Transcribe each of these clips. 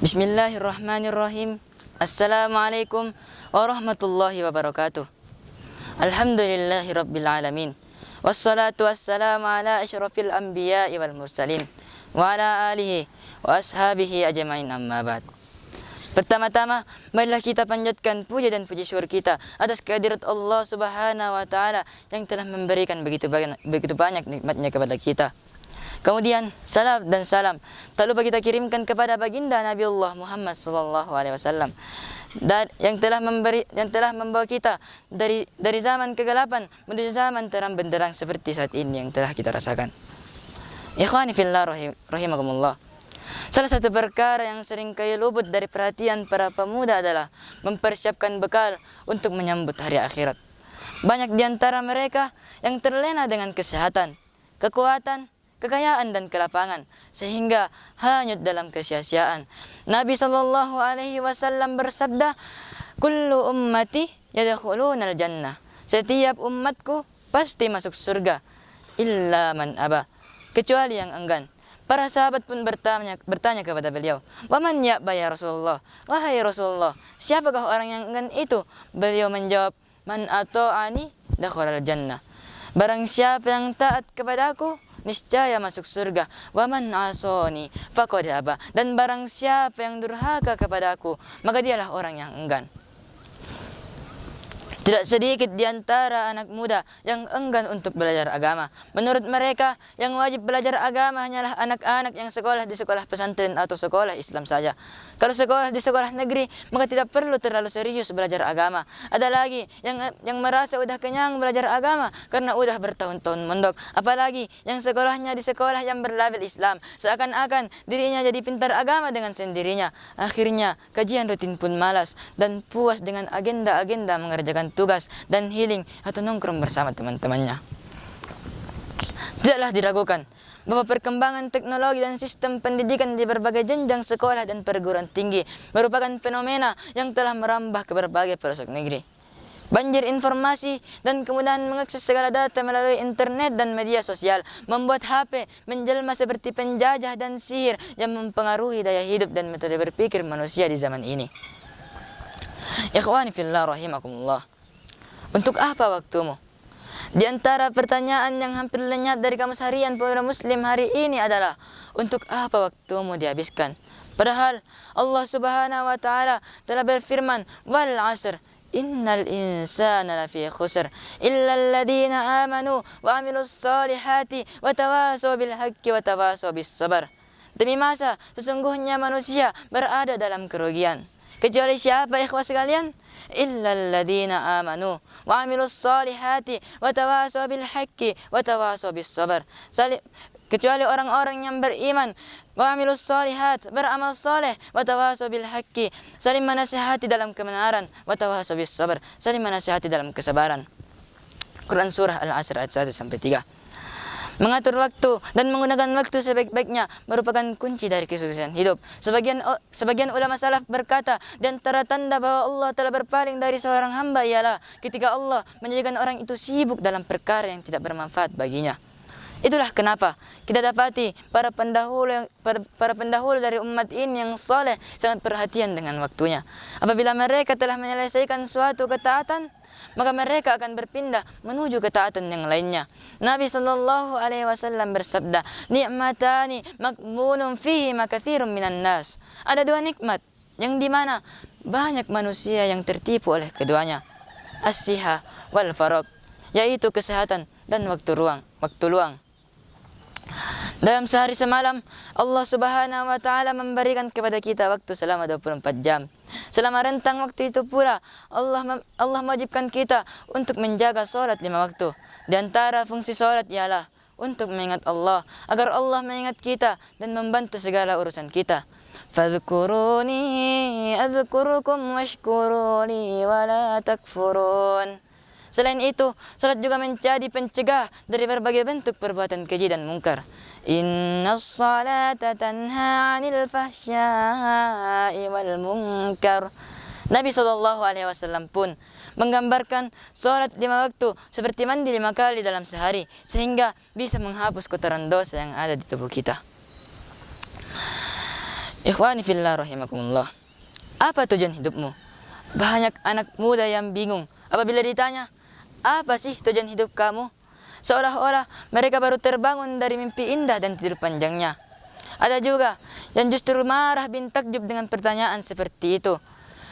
Bismillahirrahmanirrahim. Assalamualaikum warahmatullahi wabarakatuh. Alhamdulillahi rabbil alamin. Wassalatu wassalamu ala asyrafil anbiya'i wal mursalin wa ala alihi wa ashabihi ajmain, amma ba'd. Pertama-tama, marilah kita panjatkan puja dan puji syukur kita atas kehadirat Allah Subhanahu wa taala yang telah memberikan begitu banyak nikmatnya kepada kita. Kemudian salam dan salam tak lupa kita kirimkan kepada baginda Nabi Allah Muhammad sallallahu alaihi wasallam yang telah membawa kita dari zaman kegelapan menuju zaman terang benderang seperti saat ini yang telah kita rasakan. Ikhwani fillah rahimakumullah. Salah satu perkara yang sering kali luput dari perhatian para pemuda adalah mempersiapkan bekal untuk menyambut hari akhirat. Banyak di antara mereka yang terlena dengan kesehatan, kekuatan, kekayaan dan kelapangan sehingga hanyut dalam kesia-siaan. Nabi sallallahu alaihi wasallam bersabda, "Kullu ummati yadkhulunal jannah." Setiap umatku pasti masuk surga illa man aba, kecuali yang enggan. Para sahabat pun bertanya kepada beliau, "Wa man ya'ba ya Rasulullah?" Wahai Rasulullah, siapakah orang yang enggan itu? Beliau menjawab, "Man ata'ani dakhalal jannah." Barang siapa yang taat kepadaku, niscaya masuk surga. Wa man asoni faqad aba. Dan barang siapa yang durhaka kepadaku, maka dialah orang yang enggan. Tidak sedikit di antara anak muda yang enggan untuk belajar agama. Menurut mereka, yang wajib belajar agama hanyalah anak-anak yang sekolah di sekolah pesantren atau sekolah Islam saja. Kalau sekolah di sekolah negeri, maka tidak perlu terlalu serius belajar agama. Ada lagi yang merasa udah kenyang belajar agama karena udah bertahun-tahun mondok. Apalagi yang sekolahnya di sekolah yang berlabel Islam, seakan-akan dirinya jadi pintar agama dengan sendirinya. Akhirnya kajian rutin pun malas dan puas dengan agenda-agenda mengerjakan tugas dan healing atau nongkrong bersama teman-temannya. Tidaklah diragukan bahwa perkembangan teknologi dan sistem pendidikan di berbagai jenjang sekolah dan perguruan tinggi merupakan fenomena yang telah merambah ke berbagai pelosok negeri. Banjir informasi dan kemudahan mengakses segala data melalui internet dan media sosial membuat HP menjelma seperti penjajah dan sihir yang mempengaruhi daya hidup dan metode berpikir manusia di zaman ini. Ikhwani fillah rahimakumullah. Untuk apa waktumu? Di antara pertanyaan yang hampir lenyap dari kamus harian pemuda muslim hari ini adalah, untuk apa waktumu dihabiskan? Padahal Allah Subhanahu wa taala telah berfirman, "Wal 'asr innal insana lafi khusr illa alladziina aamanu wa 'amilus shalihati wa tawashaw bil haqqi wa tawashaw bis sabr." Demi masa sesungguhnya manusia berada dalam kerugian. Kecuali siapa ikhwas sekalian? Illal ladzina amanu wa 'amilus shalihati wa tawashaw bil haqqi wa tawashaw bis sabr. Kecuali orang-orang yang beriman, wa 'amilus shalihat, beramal saleh, wa tawashaw bil haqqi, saling menasihati dalam kebenaran, wa tawashaw bis sabr, saling menasihati dalam kesabaran. Quran surah Al-Asr ayat 1 sampai 3. Mengatur waktu dan menggunakan waktu sebaik-baiknya merupakan kunci dari kesuksesan hidup. Sebagian ulama salaf berkata, di antara tanda bahwa Allah telah berpaling dari seorang hamba ialah ketika Allah menjadikan orang itu sibuk dalam perkara yang tidak bermanfaat baginya. Itulah kenapa kita dapati para pendahulu dari umat ini yang soleh sangat perhatian dengan waktunya. Apabila mereka telah menyelesaikan suatu ketaatan, maka mereka akan berpindah menuju ketaatan yang lainnya. Nabi sallallahu alaihi wasallam bersabda, "Ni'matani maqbunun fihi ma katsirun minan nas." Ada dua nikmat yang dimana banyak manusia yang tertipu oleh keduanya. As-siha wal farag, yaitu kesehatan dan waktu luang. Dalam sehari semalam, Allah Subhanahu wa taala memberikan kepada kita waktu selama 24 jam. Selama rentang waktu itu pula Allah mewajibkan kita untuk menjaga salat 5 waktu. Di antara fungsi salat ialah untuk mengingat Allah, agar Allah mengingat kita dan membantu segala urusan kita. Fadhkuruni adzkurukum washkuruni wala takfurun. Selain itu, salat juga menjadi pencegah dari berbagai bentuk perbuatan keji dan mungkar. Innas salata tanha 'anil fahsya'i wal munkar. Nabi SAW pun menggambarkan salat 5 waktu seperti mandi 5 kali dalam sehari, sehingga bisa menghapus kotoran dosa yang ada di tubuh kita. Ikhwani fillah rahimakumullah. Apa tujuan hidupmu? Banyak anak muda yang bingung apabila ditanya, apa sih tujuan hidup kamu? Seolah-olah mereka baru terbangun dari mimpi indah dan tidur panjangnya. Ada juga yang justru marah bin takjub dengan pertanyaan seperti itu.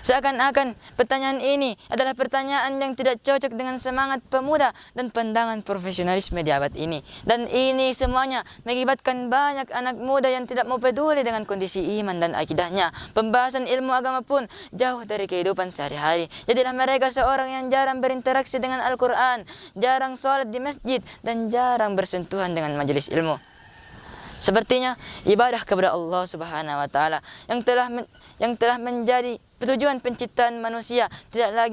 Seakan-akan pertanyaan ini adalah pertanyaan yang tidak cocok dengan semangat pemuda dan pandangan profesionalisme di abad ini. Dan ini semuanya mengakibatkan banyak anak muda yang tidak mau peduli dengan kondisi iman dan akidahnya. Pembahasan ilmu agama pun jauh dari kehidupan sehari-hari. Jadilah mereka seorang yang jarang berinteraksi dengan Al-Quran, jarang sholat di masjid, dan jarang bersentuhan dengan majelis ilmu. Sepertinya ibadah kepada Allah Subhanahu wa taala yang telah menjadi tujuan penciptaan manusia tidak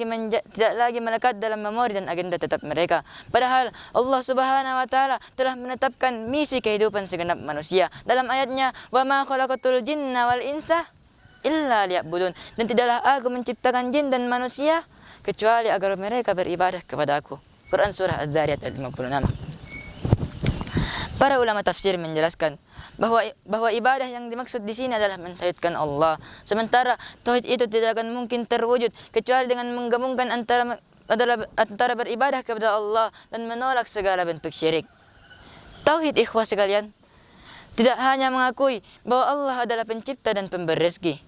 lagi melekat dalam memori dan agenda tetap mereka. Padahal Allah Subhanahu wa taala telah menetapkan misi kehidupan segenap manusia. Dalam ayatnya, "Wa ma khalaqatul jinna wal insa illa liya'budun." Dan tidaklah aku menciptakan jin dan manusia kecuali agar mereka beribadah kepada aku. Quran surah Az-Zariyat ayat 56. Para ulama tafsir menjelaskan bahwa ibadah yang dimaksud di sini adalah mentauhidkan Allah. Sementara tauhid itu tidak akan mungkin terwujud kecuali dengan menggabungkan antara beribadah kepada Allah dan menolak segala bentuk syirik. Tauhid, ikhwah sekalian, tidak hanya mengakui bahwa Allah adalah pencipta dan pemberi rezeki.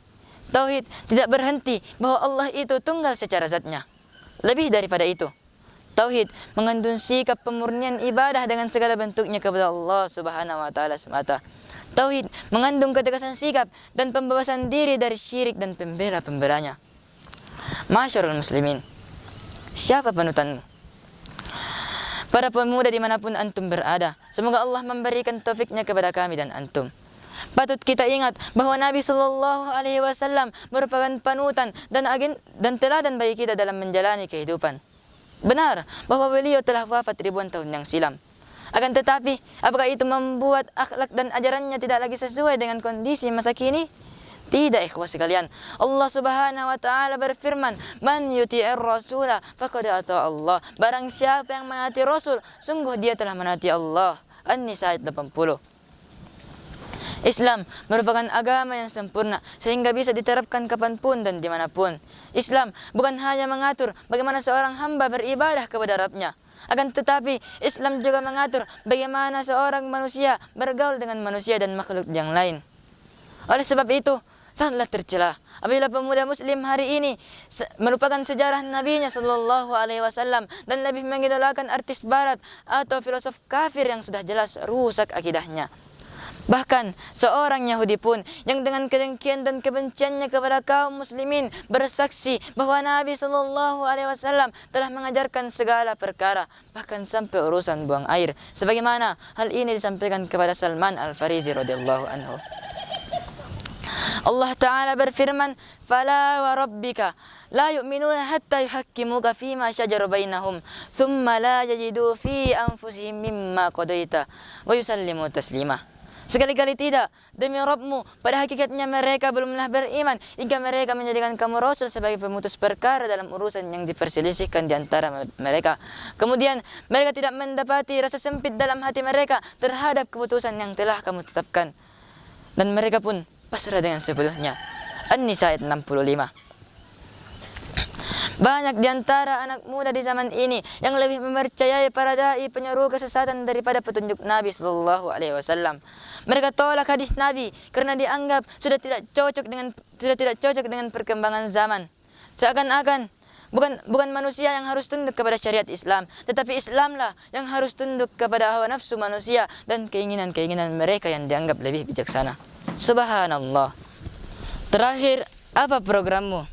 Tauhid tidak berhenti bahwa Allah itu tunggal secara zatnya. Lebih daripada itu, tauhid mengandung sikap pemurnian ibadah dengan segala bentuknya kepada Allah Subhanahu wa taala semata. Tauhid mengandung ketegasan sikap dan pembebasan diri dari syirik dan pembela-pembelanya. Masyarul muslimin, siapa panutanmu? Para pemuda dimanapun antum berada, semoga Allah memberikan taufiknya kepada kami dan antum. Patut kita ingat bahwa Nabi Sallallahu Alaihi Wasallam merupakan panutan dan teladan bagi kita dalam menjalani kehidupan. Benar bahwa beliau telah wafat ribuan tahun yang silam. Akan tetapi, apakah itu membuat akhlak dan ajarannya tidak lagi sesuai dengan kondisi masa kini? Tidak, ikhwah sekalian. Allah Subhanahu wa taala berfirman, "Man yuti'ir rasula faqad ata Allah." Barang siapa yang menaati Rasul, sungguh dia telah menaati Allah. An-Nisa ayat 80. Islam merupakan agama yang sempurna sehingga bisa diterapkan kapanpun dan dimanapun. Islam bukan hanya mengatur bagaimana seorang hamba beribadah kepada Rabb-Nya, akan tetapi Islam juga mengatur bagaimana seorang manusia bergaul dengan manusia dan makhluk yang lain. Oleh sebab itu, sangatlah tercela apabila pemuda muslim hari ini melupakan sejarah nabinya sallallahu alaihi wasallam dan lebih mengidolakan artis barat atau filosof kafir yang sudah jelas rusak akidahnya. Bahkan seorang Yahudi pun yang dengan kedengkian dan kebenciannya kepada kaum muslimin bersaksi bahwa Nabi Sallallahu Alaihi Wasallam telah mengajarkan segala perkara, bahkan sampai urusan buang air, sebagaimana hal ini disampaikan kepada Salman Al-Farisi radhiyallahu anhu. Allah Ta'ala berfirman, "Fala wa rabbika la yu'minuna hatta yuhakkimuka fima syajara bainahum, thumma la yajidu fi anfusihim mimma qadaita wa yusallimu taslima." Sekali-kali tidak, demi Rabbmu, pada hakikatnya mereka belumlah beriman hingga mereka menjadikan kamu Rasul sebagai pemutus perkara dalam urusan yang diperselisihkan di antara mereka. Kemudian mereka tidak mendapati rasa sempit dalam hati mereka terhadap keputusan yang telah kamu tetapkan, dan mereka pun pasrah dengan sepenuhnya. An-Nisa ayat 65. Banyak di antara anak muda di zaman ini yang lebih mempercayai para dai penyeru kesesatan daripada petunjuk Nabi Sallallahu Alaihi Wasallam. Mereka tolak hadis Nabi karena dianggap sudah tidak cocok dengan perkembangan zaman. Seakan-akan bukan manusia yang harus tunduk kepada syariat Islam, tetapi Islamlah yang harus tunduk kepada hawa nafsu manusia dan keinginan-keinginan mereka yang dianggap lebih bijaksana. Subhanallah. Terakhir, apa programmu?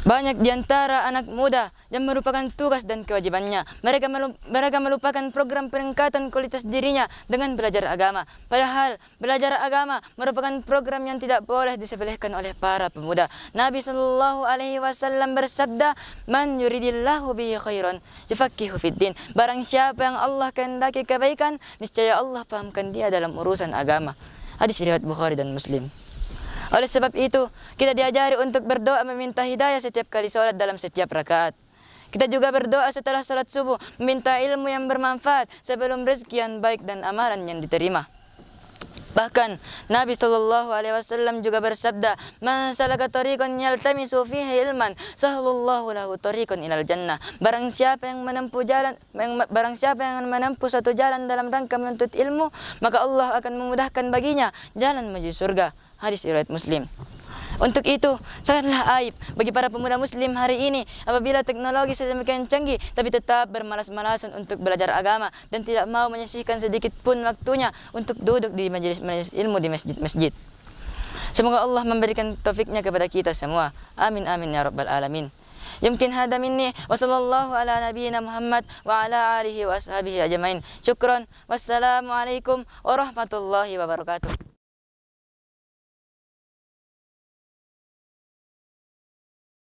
Banyak di antara anak muda yang merupakan tugas dan kewajibannya. Mereka melupakan program peningkatan kualitas dirinya dengan belajar agama. Padahal belajar agama merupakan program yang tidak boleh disepelekan oleh para pemuda. Nabi Sallallahu Alaihi Wasallam bersabda, "Man yuridillahu bihi khairan yufaqihu fiddin." Barang siapa yang Allah kehendaki kebaikan, niscaya Allah pahamkan dia dalam urusan agama. Hadis riwayat Bukhari dan Muslim. Oleh sebab itu, kita diajari untuk berdoa meminta hidayah setiap kali sholat dalam setiap rakaat. Kita juga berdoa setelah sholat subuh, meminta ilmu yang bermanfaat sebelum rezeki yang baik dan amalan yang diterima. Bahkan Nabi sallallahu alaihi wasallam juga bersabda, "Man salaka tariqan yaltamisu fihi ilman, sahalallahu lahu tariqan ilal jannah." Barang siapa yang menempuh satu jalan dalam rangka menuntut ilmu, maka Allah akan memudahkan baginya jalan menuju surga. Hadis riwayat Muslim. Untuk itu, sangatlah aib bagi para pemuda muslim hari ini apabila teknologi sedemikian canggih tapi tetap bermalas-malasan untuk belajar agama dan tidak mau menyisihkan sedikit pun waktunya untuk duduk di majelis-majelis ilmu di masjid-masjid. Semoga Allah memberikan taufiknya kepada kita semua. Amin amin ya rabbal alamin. Yumkin hada minni wa sallallahu ala nabiyyina Muhammad wa ala alihi wa ashabihi ajmain. Syukran. Wassalamualaikum warahmatullahi wabarakatuh.